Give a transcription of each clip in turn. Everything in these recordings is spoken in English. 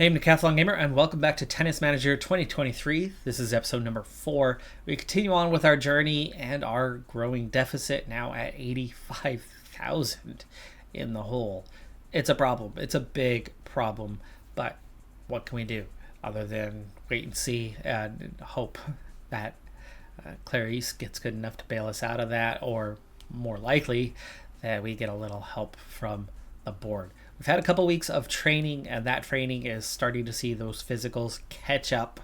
Hey, I'm Decathlon Gamer, and welcome back to Tennis Manager 2023. This is episode number 4. We continue on with our journey and our growing deficit, now at 85,000 in the hole. It's a problem. It's a big problem, but what can we do other than wait and see and hope that Clarice gets good enough to bail us out of that, or more likely that we get a little help from the board. We've had a couple weeks of training, and that training is starting to see those physicals catch up,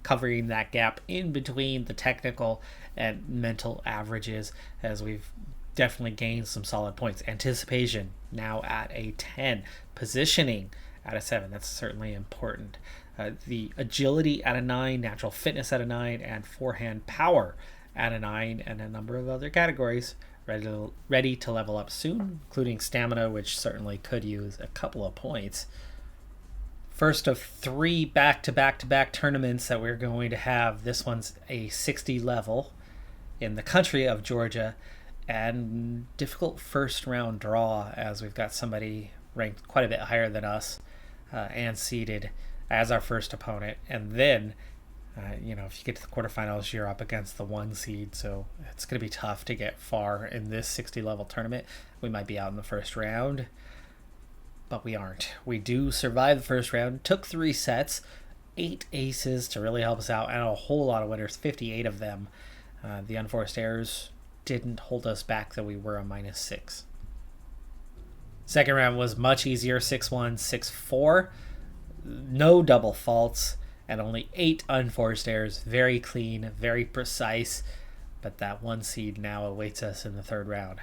covering that gap in between the technical and mental averages, as we've definitely gained some solid points. Anticipation now at a 10, positioning at a 7. That's certainly important. The agility at a 9, natural fitness at a 9, and forehand power at a 9, and a number of other categories ready to level up soon, including stamina, which certainly could use a couple of points. First of 3 back-to-back tournaments that we're going to have. This one's a 60 level in the country of Georgia, and difficult first round draw, as we've got somebody ranked quite a bit higher than us and seeded as our first opponent. And then if you get to the quarterfinals, you're up against the 1 seed, so it's going to be tough to get far in this 60 level tournament. We might be out in the first round, but we aren't. We do survive the first round. Took 3 sets, 8 aces to really help us out, and a whole lot of winners, 58 of them. The unforced errors didn't hold us back, though we were a -6. Second round was much easier, 6-1, 6-4. No double faults, and only 8 unforced errors. Very clean, very precise, but that 1 seed now awaits us in the third round.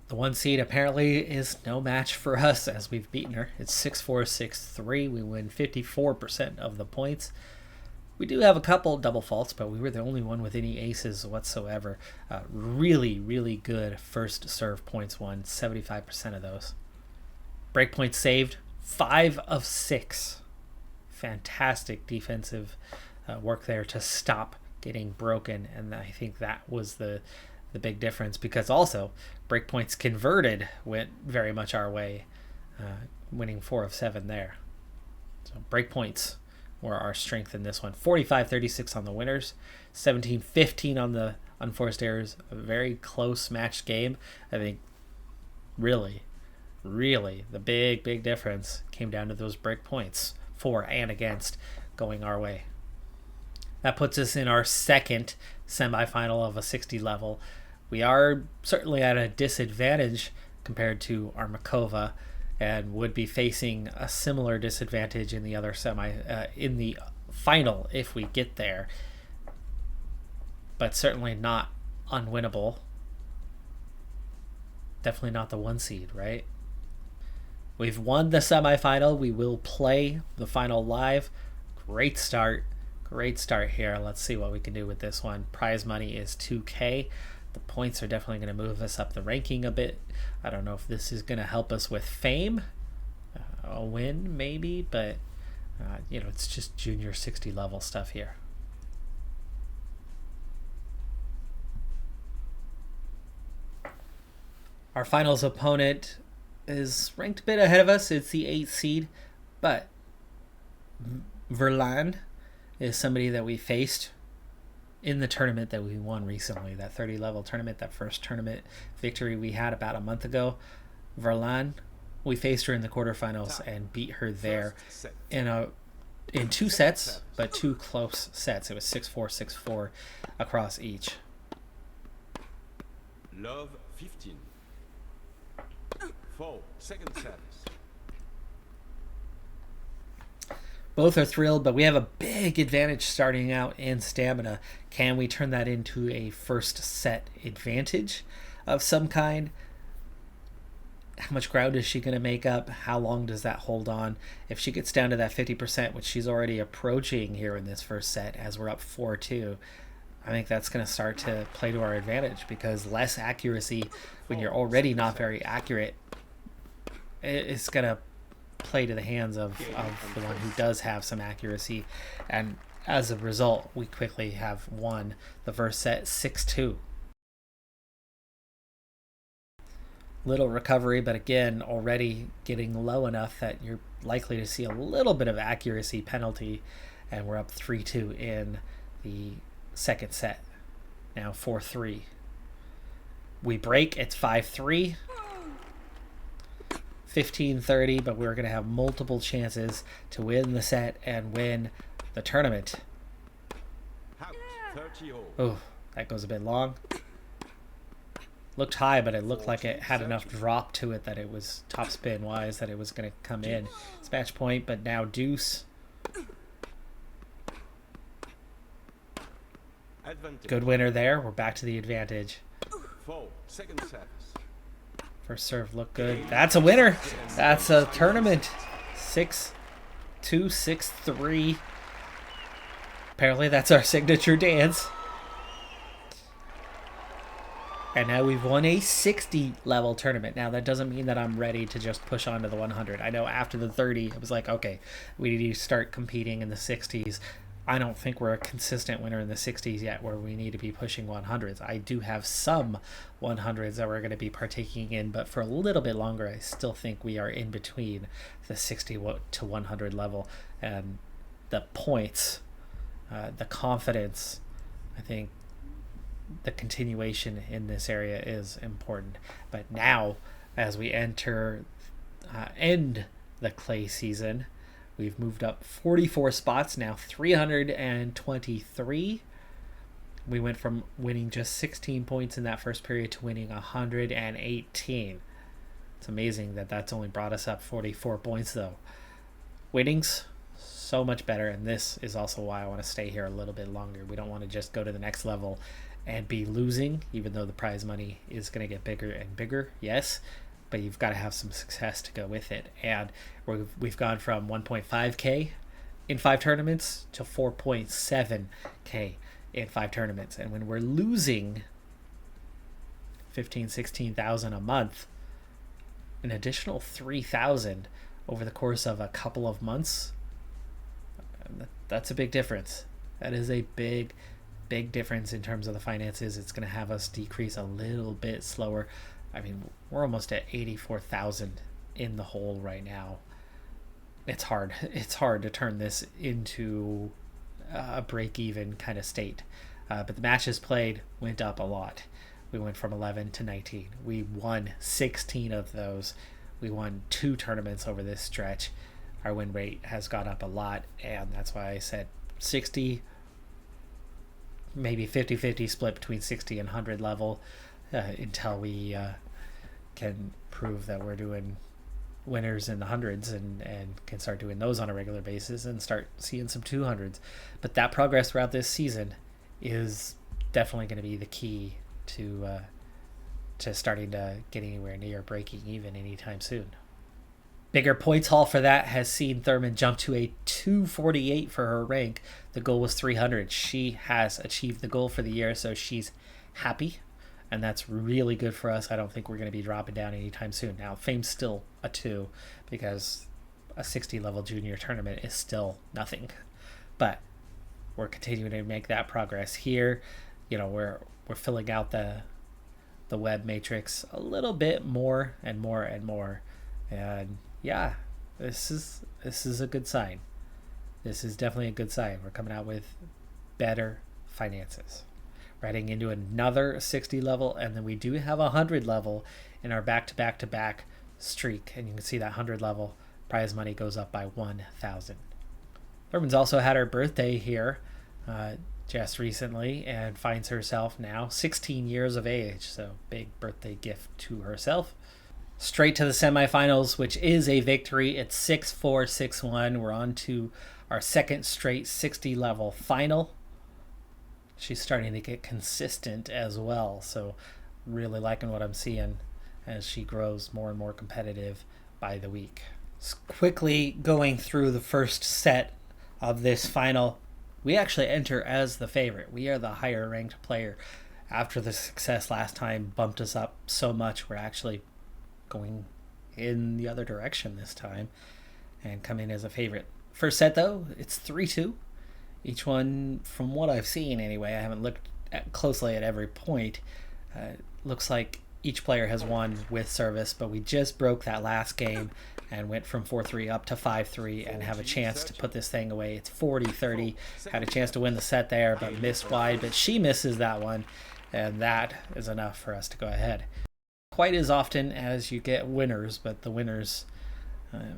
The 1 seed apparently is no match for us, as we've beaten her. It's 6-4, 6-3. We win 54% of the points. We do have a couple double faults, but we were the only one with any aces whatsoever. Really, really good first serve points won, 75% of those. Break points saved, 5 of 6. Fantastic defensive work there to stop getting broken, and I think that was the big difference, because also breakpoints converted went very much our way, winning 4 of 7 there. So breakpoints were our strength in this one. 45-36 on the winners, 17-15 on the unforced errors. A very close matched game. I think really the big difference came down to those breakpoints, for and against, going our way. That puts us in our second semifinal of a 60 level. We are certainly at a disadvantage compared to Armakova, and would be facing a similar disadvantage in the other in the final if we get there, but certainly not unwinnable. Definitely not the 1 seed, right? We've won the semifinal. We will play the final live. Great start here. Let's see what we can do with this one. Prize money is 2K. The points are definitely going to move us up the ranking a bit. I don't know if this is going to help us with fame. A win, maybe, but it's just junior 60 level stuff here. Our finals opponent is ranked a bit ahead of us. It's the 8th seed, but Verlan is somebody that we faced in the tournament that we won recently, that 30 level tournament, that first tournament victory we had about a month ago. Verlan, we faced her in the quarterfinals and beat her there in 2 sets, but 2 close sets. It was 6-4, 6-4 across each. Love 15. 4, second service. Both are thrilled, but we have a big advantage starting out in stamina. Can we turn that into a first set advantage of some kind? How much ground is she going to make up? How long does that hold on? If she gets down to that 50%, which she's already approaching here in this first set, as we're up 4-2, I think that's going to start to play to our advantage, because less accuracy when you're already not very accurate, it's going to play to the hands of the one who does have some accuracy. And as a result, we quickly have won the first set 6-2. Little recovery, but again, already getting low enough that you're likely to see a little bit of accuracy penalty, and we're up 3-2 in the second set. Now 4-3. We break, it's 5-3. 15-30, but we're going to have multiple chances to win the set and win the tournament. Oh, that goes a bit long. Looked high, but it looked like it had enough drop to it that it was topspin wise that it was going to come in. It's match point, but now deuce. Good winner there. We're back to the advantage. Second service. First serve looked good. That's a winner. That's a tournament. 6-2, 6-3. Apparently that's our signature dance. And now we've won a 60 level tournament. Now that doesn't mean that I'm ready to just push on to the 100. I know after the 30, I was like, okay, we need to start competing in the 60s. I don't think we're a consistent winner in the 60s yet where we need to be pushing 100s. I do have some 100s that we're going to be partaking in, but for a little bit longer, I still think we are in between the 60 to 100 level. And the points, the confidence, I think the continuation in this area is important. But now, as we end the clay season, we've moved up 44 spots, now 323. We went from winning just 16 points in that first period to winning 118. It's amazing that that's only brought us up 44 points, though. Winnings, so much better, and this is also why I want to stay here a little bit longer. We don't want to just go to the next level and be losing, even though the prize money is going to get bigger and bigger, yes, but you've got to have some success to go with it. And we've gone from 1.5K in 5 tournaments to 4.7K in 5 tournaments. And when we're losing 15, 16,000 a month, an additional 3,000 over the course of a couple of months, that's a big difference. That is a big difference in terms of the finances. It's going to have us decrease a little bit slower. I mean, we're almost at 84,000 in the hole right now. It's hard. It's hard to turn this into a break-even kind of state. But the matches played went up a lot. We went from 11 to 19. We won 16 of those. We won 2 tournaments over this stretch. Our win rate has gone up a lot, and that's why I said 60, maybe 50-50 split between 60 and 100 level until we can prove that we're doing winners in the hundreds and can start doing those on a regular basis and start seeing some 200s. But that progress throughout this season is definitely going to be the key to starting to get anywhere near breaking even anytime soon. Bigger points haul for that has seen Thurman jump to a 248 for her rank. The goal was 300. She has achieved the goal for the year, so she's happy, and that's really good for us. I don't think we're going to be dropping down anytime soon. Now, fame's still a 2 because a 60 level junior tournament is still nothing, but we're continuing to make that progress here. You know, we're filling out the web matrix a little bit more and more and more, and yeah, this is a good sign. This is definitely a good sign. We're coming out with better finances. We're heading into another 60 level, and then we do have a 100 level in our back-to-back-to-back streak. And you can see that 100 level prize money goes up by 1,000. Thurman's also had her birthday here just recently and finds herself now 16 years of age. So big birthday gift to herself. Straight to the semifinals, which is a victory. It's 6-4, 6-1. We're on to our second straight 60 level final. She's starting to get consistent as well, so really liking what I'm seeing as she grows more and more competitive by the week. Quickly going through the first set of this final, we actually enter as the favorite. We are the higher ranked player. After the success last time bumped us up so much, we're actually going in the other direction this time and come in as a favorite. First set, though, it's 3-2. Each one, from what I've seen anyway, I haven't looked closely at every point, looks like each player has won with service, but we just broke that last game and went from 4-3 up to 5-3 and have a chance to put this thing away. It's 40-30. Had a chance to win the set there, but missed wide. But she misses that one, and that is enough for us to go ahead. Quite as often as you get winners, but the winners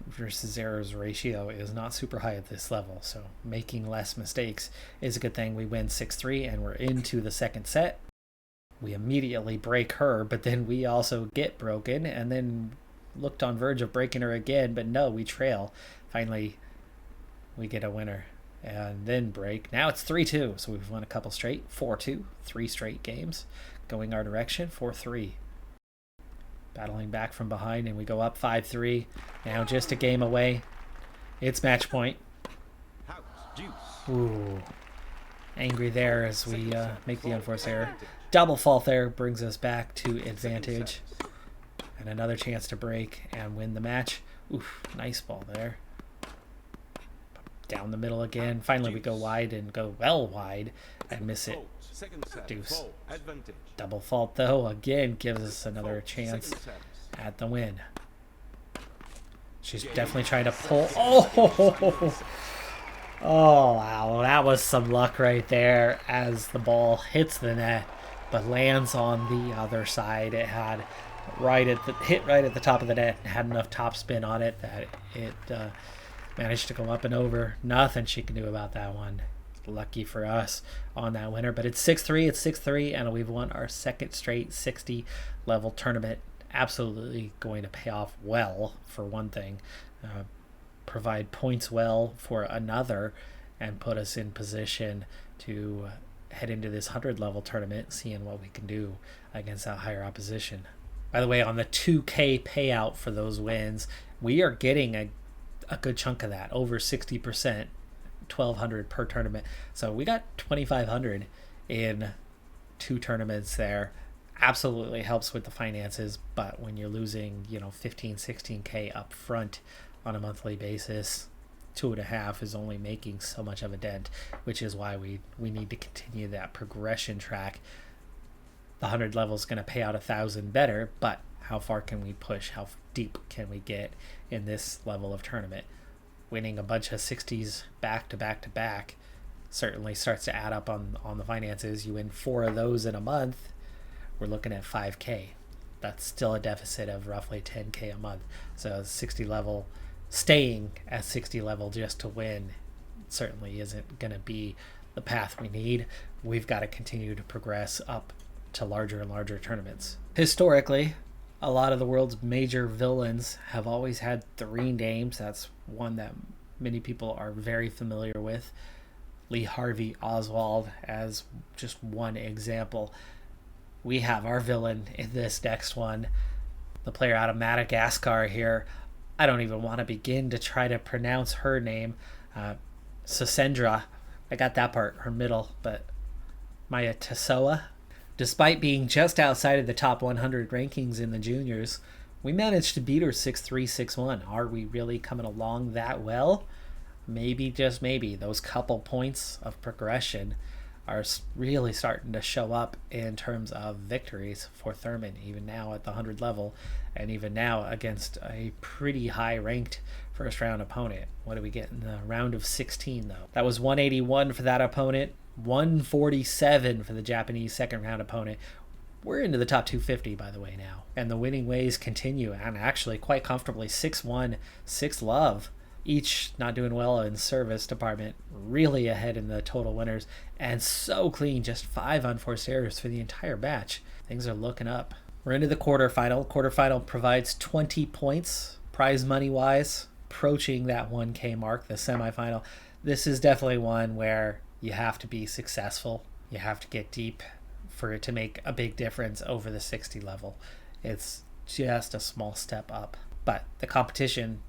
versus errors ratio is not super high at this level, so making less mistakes is a good thing. We win 6-3 and we're into the second set. We immediately break her, but then we also get broken, and then looked on verge of breaking her again, but no, we trail. Finally, we get a winner and then break. Now it's 3-2, so we've won a couple straight. 4-2, 3 straight games going our direction. 4-3. Battling back from behind, and we go up 5-3. Now just a game away. It's match point. Ooh. Angry there as we make the unforced error. Double fault there brings us back to advantage. And another chance to break and win the match. Oof, nice ball there. Down the middle again. Finally we go wide and go well wide and miss it. Deuce. Double fault though, again gives us another chance at the win. She's definitely trying to pull. Oh wow, that was some luck right there as the ball hits the net but lands on the other side. It had hit right at the top of the net and had enough topspin on it that it managed to go up and over. Nothing she can do about that one. Lucky for us on that winner, but it's 6-3, and we've won our second straight 60 level tournament. Absolutely going to pay off well for one thing, provide points well for another, and put us in position to head into this 100 level tournament, seeing what we can do against that higher opposition. By the way, on the 2K payout for those wins, we are getting a good chunk of that, over 60%, 1,200 per tournament. So we got 2,500 in 2 tournaments there. Absolutely helps with the finances, but when you're losing, 15, 16K up front on a monthly basis, 2.5 is only making so much of a dent, which is why we need to continue that progression track. The 100 level is going to pay out 1,000 better, but how far can we push? How deep can we get in this level of tournament? Winning a bunch of 60s back to back to back certainly starts to add up on the finances. You win 4 of those in a month, we're looking at 5K. That's still a deficit of roughly 10K a month. So 60 level, staying at 60 level just to win certainly isn't going to be the path we need. We've got to continue to progress up to larger and larger tournaments. Historically, a lot of the world's major villains have always had 3 names. That's one that many people are very familiar with. Lee Harvey Oswald as just one example. We have our villain in this next one, the player out of Madagascar here. I don't even want to begin to try to pronounce her name. Sasendra, I got that part, her middle, but Maya Tasoa. Despite being just outside of the top 100 rankings in the juniors, we managed to beat her 6-3, 6-1. Are we really coming along that well? Maybe, just maybe, those couple points of progression are really starting to show up in terms of victories for Thurman, even now at the 100 level, and even now against a pretty high-ranked first-round opponent. What do we get in the round of 16, though? That was 181 for that opponent, 147 for the Japanese second-round opponent. We're into the top 250, by the way, now. And the winning ways continue, and actually quite comfortably 6-1, 6-love. Each not doing well in service department, really ahead in the total winners, and so clean, just 5 unforced errors for the entire batch. Things are looking up. We're into the quarterfinal. Quarterfinal provides 20 points, prize money-wise, approaching that 1K mark. The semifinal, this is definitely one where you have to be successful. You have to get deep for it to make a big difference over the 60 level. It's just a small step up, but the competition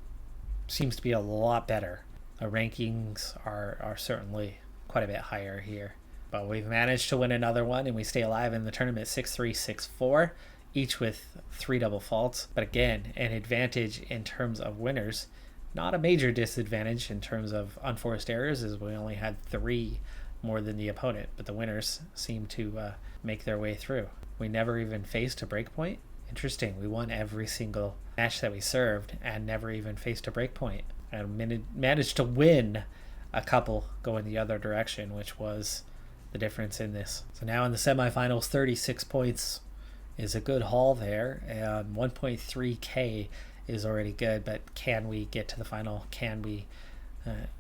seems to be a lot better. The rankings are certainly quite a bit higher here, but we've managed to win another one, and we stay alive in the tournament 6-3, 6-4, each with 3 double faults. But again, an advantage in terms of winners, not a major disadvantage in terms of unforced errors, as we only had 3 more than the opponent, but the winners seem to make their way through. We never even faced a break point. Interesting. We won every single match that we served and never even faced a break point. And managed to win a couple going the other direction, which was the difference in this. So now in the semifinals, 36 points is a good haul there, and 1.3k is already good, but can we get to the final? Can we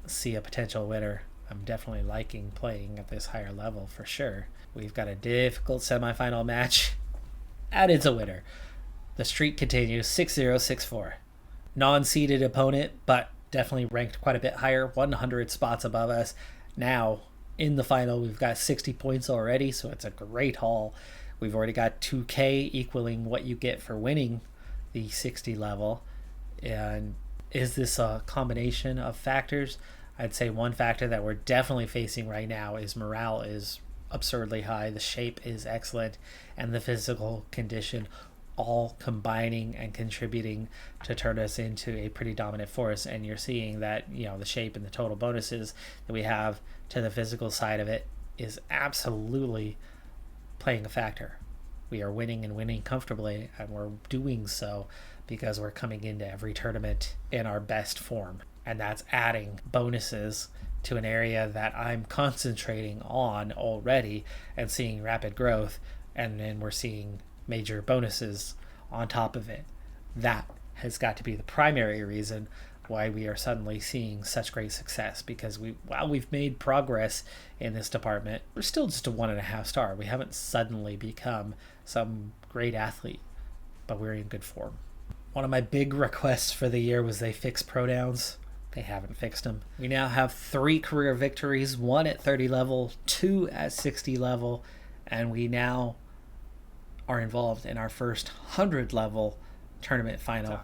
see a potential winner? I'm definitely liking playing at this higher level for sure. We've got a difficult semifinal match, and it's a winner. The streak continues, 6-0, 6-4. Non-seeded opponent, but definitely ranked quite a bit higher, 100 spots above us. Now, in the final, we've got 60 points already, so it's a great haul. We've already got 2k equaling what you get for winning the 60 level. And is this a combination of factors? I'd say one factor that we're definitely facing right now is morale is absurdly high, the shape is excellent, and the physical condition, all combining and contributing to turn us into a pretty dominant force. And you're seeing that, the shape and the total bonuses that we have to the physical side of it is absolutely playing a factor. We are winning and winning comfortably, and we're doing so because we're coming into every tournament in our best form. And that's adding bonuses to an area that I'm concentrating on already and seeing rapid growth. And then we're seeing major bonuses on top of it. That has got to be the primary reason why we are suddenly seeing such great success, because while we've made progress in this department, we're still just a 1.5 star. We haven't suddenly become some great athlete, but we're in good form. One of my big requests for the year was they fix pronouns. They haven't fixed them. We now have 3 career victories, 1 at 30 level, 2 at 60 level, and we now are involved in our first 100 level tournament final.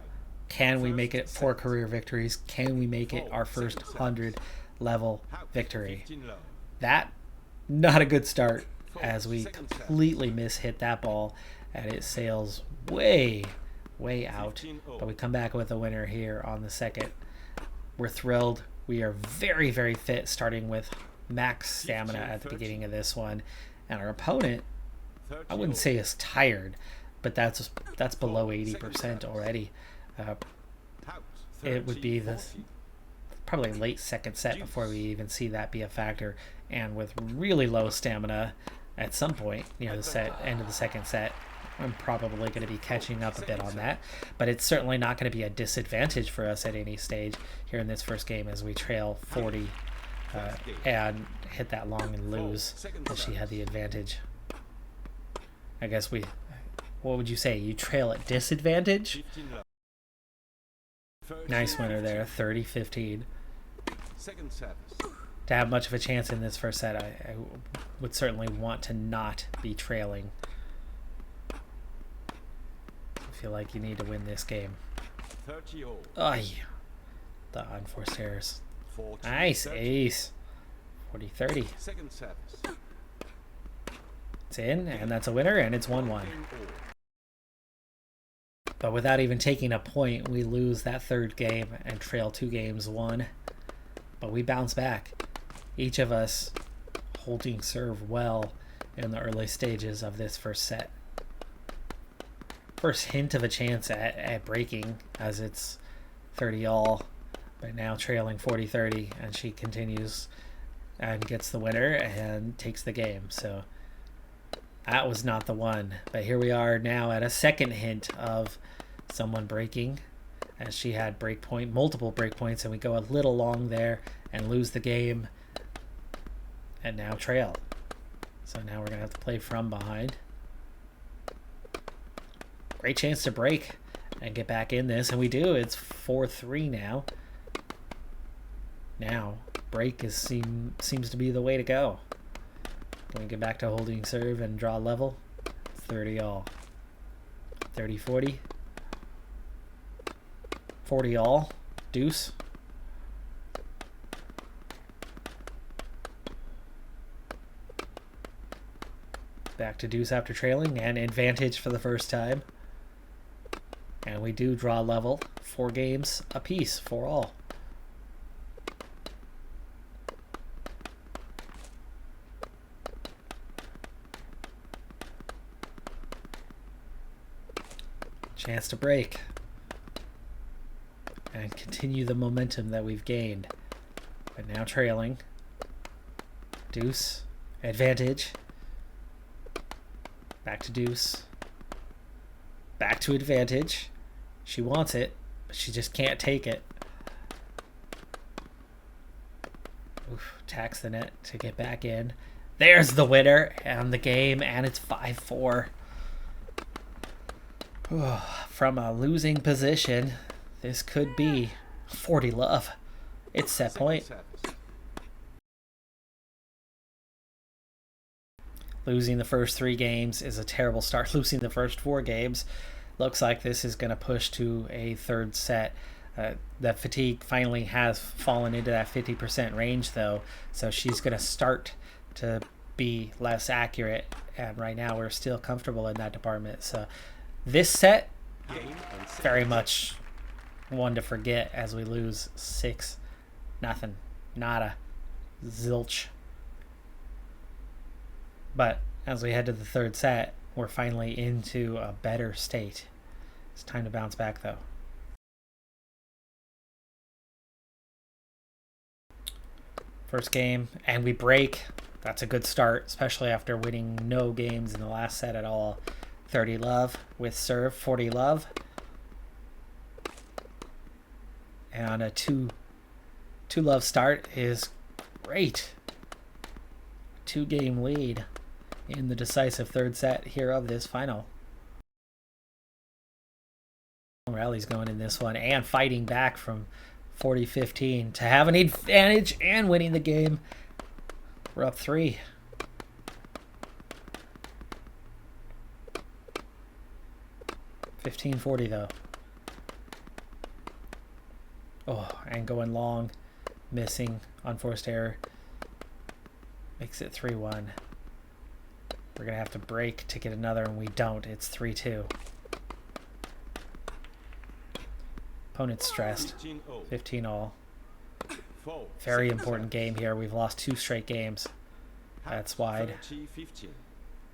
Can we make it 4 career victories? Can we make it our first 100 level victory? That, not a good start, as we completely mishit that ball and it sails way out. But we come back with a winner here on the second. We're thrilled. We are very, very fit, starting with max stamina at the beginning of this one. And our opponent, I wouldn't say is tired, but that's below 80% already. It would be probably late second set before we even see that be a factor. And with really low stamina at some point near the end of the second set, I'm probably going to be catching up a bit on that. But it's certainly not going to be a disadvantage for us at any stage here in this first game as we trail 40 and hit that long and lose, as she had the advantage. I guess what would you say? You trail at disadvantage? Nice winner there, 30-15. To have much of a chance in this first set, I would certainly want to not be trailing. I feel like you need to win this game. Oh, yeah. The unforced errors. Nice ace. 40-30. It's in, and that's a winner, and it's 1-1. But without even taking a point, we lose that third game and trail 2 games 1. But we bounce back. Each of us holding serve well in the early stages of this first set. First hint of a chance at breaking, as it's 30 all, but now trailing 40-30, and she continues and gets the winner and takes the game. So that was not the one, but here we are now at a second hint of someone breaking, as she had multiple break points, and we go a little long there and lose the game and now trail. So now we're gonna have to play from behind. Great chance to break and get back in this, and we do. It's 4-3 now. Now break seems to be the way to go. Can we get back to holding serve and draw level? 30 all. 30-40. 40 all. Deuce. Back to deuce after trailing, and advantage for the first time. And we do draw level. 4 games apiece, 4 all. Chance to break and continue the momentum that we've gained. But now trailing. Deuce. Advantage. Back to deuce. Back to advantage. She wants it, but she just can't take it. Oof, tax the net to get back in. There's the winner and the game, and it's 5-4. From a losing position, this could be 40 love. It's set point. Losing the first 3 games is a terrible start. Losing the first 4 games looks like this is going to push to a third set. That fatigue finally has fallen into that 50% range, though, so she's going to start to be less accurate, and right now we're still comfortable in that department. So this set, very much one to forget as we lose 6-0. Nada. Zilch. But as we head to the third set, we're finally into a better state. It's time to bounce back, though. First game, and we break. That's a good start, especially after winning no games in the last set at all. 30 love with serve, 40 love. And a 2 love start is great. 2-game lead in the decisive third set here of this final. Rally's going in this one and fighting back from 40-15 to have an advantage and winning the game. We're up 3. $15.40 though. Oh, and going long, missing, unforced error. Makes it 3-1. We're going to have to break to get another, and we don't. It's 3-2. Opponent's stressed. 15-all. Very important game here. We've lost 2 straight games. That's wide.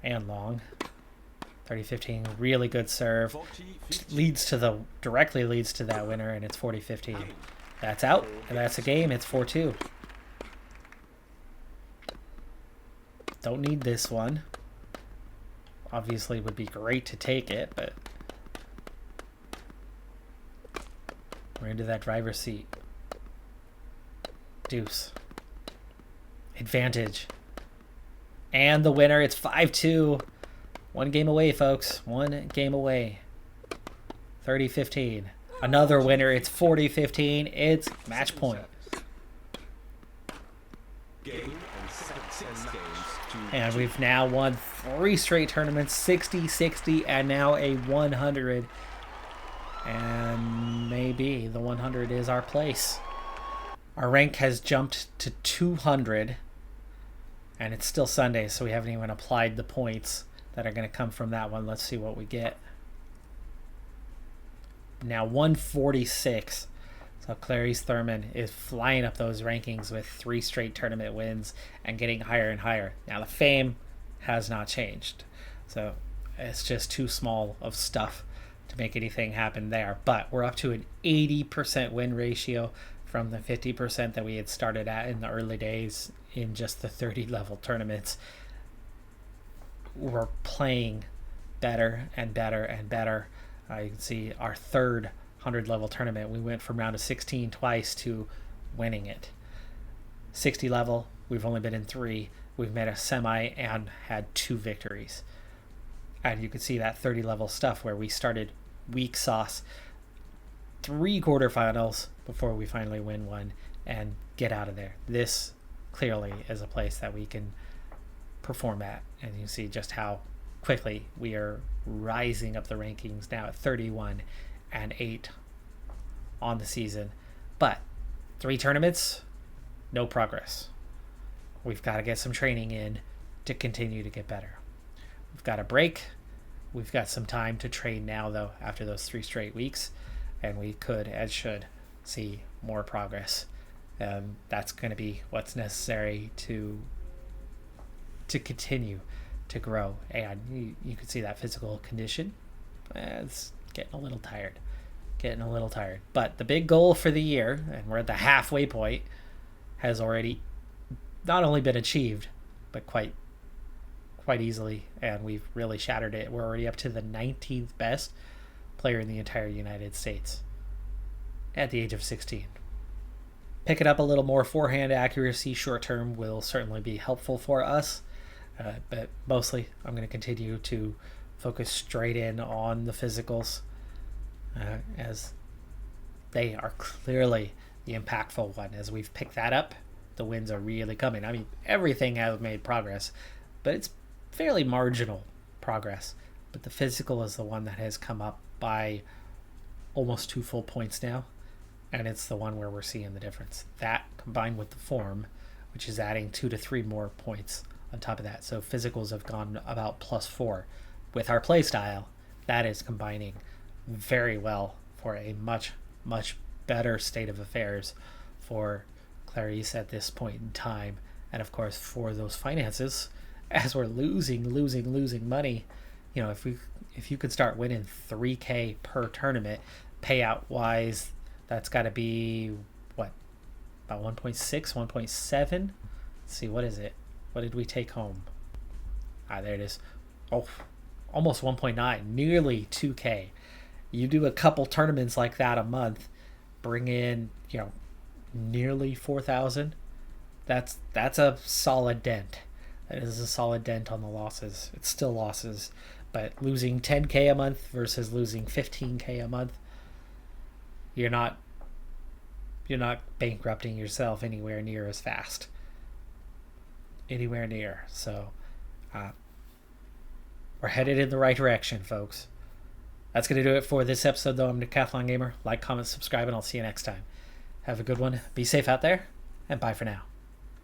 And long. 30-15. Really good serve. Directly leads to that winner, and it's 40-15. That's out, and that's a game. It's 4-2. Don't need this one. Obviously, it would be great to take it, but we're into that driver's seat. Deuce. Advantage. And the winner, it's 5-2. 1 game away, folks. 1 game away. 30-15. Another winner, it's 40-15. It's match point. And we've now won 3 straight tournaments, 60, 60, and now a 100. And maybe the 100 is our place. Our rank has jumped to 200. And it's still Sunday, so we haven't even applied the points that are going to come from that one. Let's see what we get. Now 146. So Clarice Thurman is flying up those rankings with 3 straight tournament wins and getting higher and higher. Now the fame has not changed. So it's just too small of stuff to make anything happen there. But we're up to an 80% win ratio from the 50% that we had started at in the early days in just the 30 level tournaments. We're playing better and better and better. You can see our third 100 level tournament, we went from round of 16 twice to winning it. 60 level, we've only been in 3. We've made a semi and had 2 victories. And you can see that 30 level stuff where we started weak sauce, 3 quarterfinals before we finally win one and get out of there. This clearly is a place that we can perform at, and you see just how quickly we are rising up the rankings now at 31 and 8 on the season. But 3 tournaments, no progress. We've got to get some training in to continue to get better. We've got a break. We've got some time to train now, though, after those 3 straight weeks, and we could and should see more progress. That's going to be what's necessary to continue to grow. And you can see that physical condition. It's Getting a little tired. Getting a little tired. But the big goal for the year, and we're at the halfway point, has already not only been achieved, but quite easily, and we've really shattered it. We're already up to the 19th best player in the entire United States at the age of 16. Picking up a little more forehand accuracy short term will certainly be helpful for us, but mostly I'm going to continue to focus straight in on the physicals, as they are clearly the impactful one. As we've picked that up, the wins are really coming. I mean, everything has made progress, but it's fairly marginal progress. But the physical is the one that has come up by almost 2 full points now, and it's the one where we're seeing the difference. That combined with the form, which is adding 2 to 3 more points on top of that. So physicals have gone about +4. With our play style, that is combining very well for a much, much better state of affairs for Clarice at this point in time. And of course, for those finances, as we're losing money, you know, if you could start winning $3,000 per tournament, payout wise, that's got to be what, about 1.6, 1.7. Let's see, what is it? What did we take home? There it is. Oh, almost 1.9, nearly $2,000. You do a couple tournaments like that a month, bring in, you know, nearly 4,000. That's a solid dent. That is a solid dent on the losses. It's still losses, but losing $10,000 a month versus losing $15,000 a month, you're not bankrupting yourself anywhere near as fast. Anywhere near. So we're headed in the right direction, folks. That's going to do it for this episode, though. I'm Decathlon Gamer. Like, comment, subscribe, and I'll see you next time. Have a good one. Be safe out there, and bye for now.